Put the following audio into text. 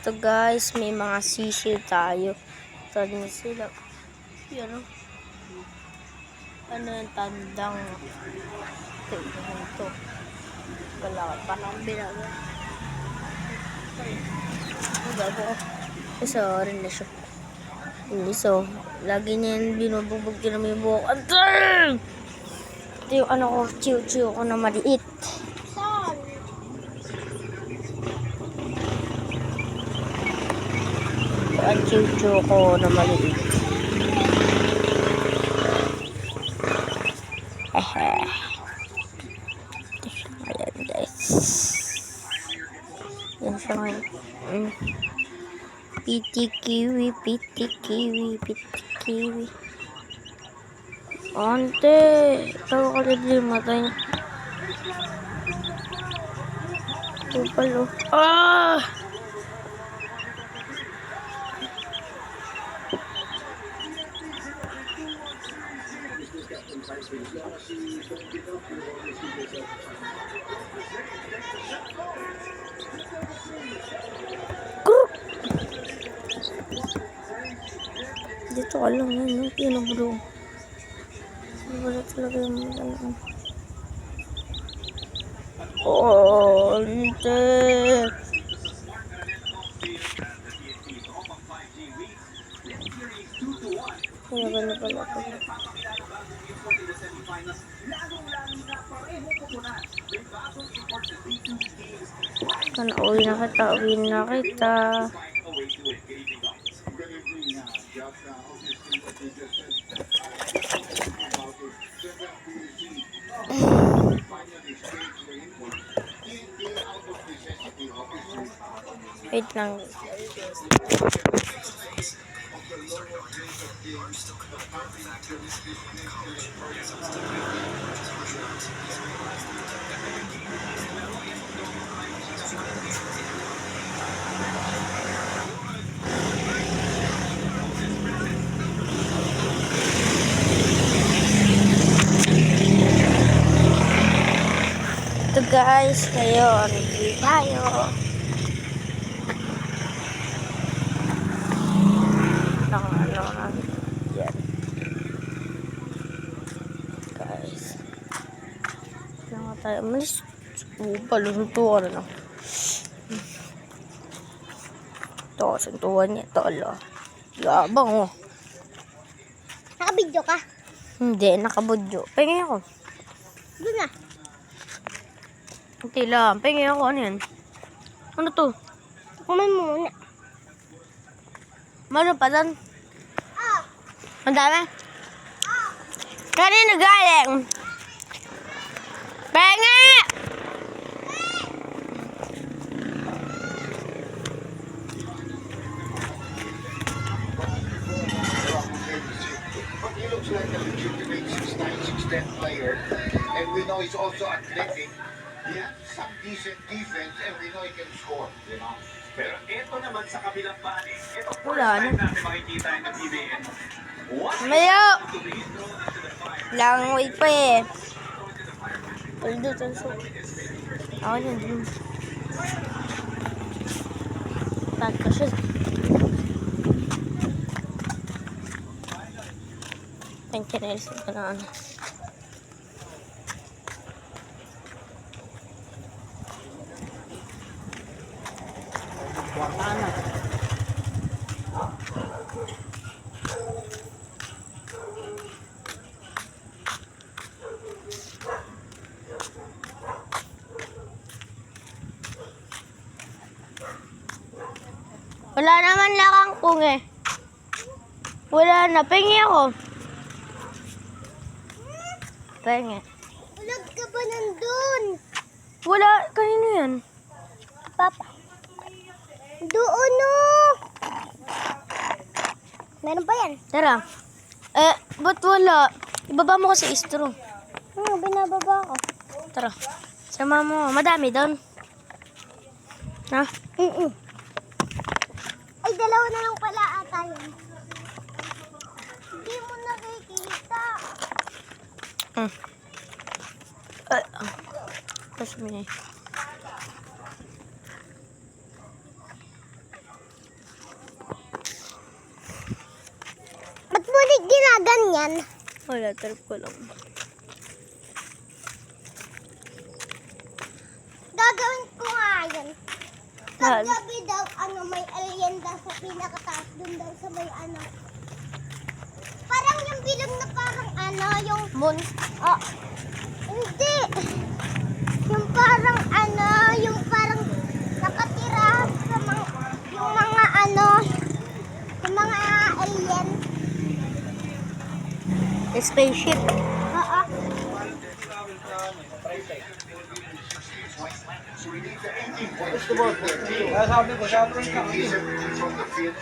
Ito guys, may mga sisiw tayo. Tandang sila. Yan o. Ano yung tandang? Ito. Wala ka pa nang binaga. Ang gabo ko. Isa rin na siya. Hindi so. Lagi niya yung binububog yun na may buhok. Antay! Ito yung ano ko, chiw-chiw ko na maliit. Ang chiw-chiw ko na maliit. Ayan guys. Yan siya ngayon. Piti kiwi, piti kiwi, piti kiwi. Ante, tawa ka din matay niya. Pupalo. Ah! Dito ka lang yan, no? Yun ang bro. Wala talaga yung matalaan. Oh, hindi. Wala na pala pala. Uwi na kita, uwi na kita. Wait lang. Ito guys, ngayon, bili tayo. Yan. Guys. Lang tayo. Malis. Palusuntuan na. Ito, suntuan niya. Ito, ala. Yabang, oh. Nakabidyo ka? Hindi, nakabudyo. Pingin ako. Doon na. Hindi lang. Pingin ako. Ano yan? Ano to? Kumain mo muna. Meron pa doon? Ah! Ang dami? Kanino galing? Pengi! But he looks like a legitimate 6'9", 6'10" player, and we know he's also athletic. He has some decent defense, and we know he can score, you know. Pero ito naman sa kabilang bani, ito first Wala time na. natin makikita yung BBN. Mayo! Lang wait pa eh. Paldo, tanso. Ako yan. Tag ka siya. Thank you na isa ka na ano. Wala naman lakang kung eh. Wala na. Pengi ako. Pengi. Ulag ka ba nandun? Wala. Kanino yan? Papa. Doon no. Meron pa yan? Tara. Ba't wala? Ibaba mo kasi istro. Binababa ko. Tara. Sama mo. Madami doon. Ha? Ay, dalawa na lang pala ata yun. Hindi mo nakikita. Tapos may... naman yan. Wala, trip ko lang. Gagawin ko nga yun. Saan? Paggabi daw, may alien daw sa pinakataas. Dun daw sa may Parang yung bilog na parang yung... Moon? Oh, hindi. Yung parang yung parang nakatira sa mga, yung mga yung mga alien. Spaceship. Oo. Gusto mo? Sabi ko, from the field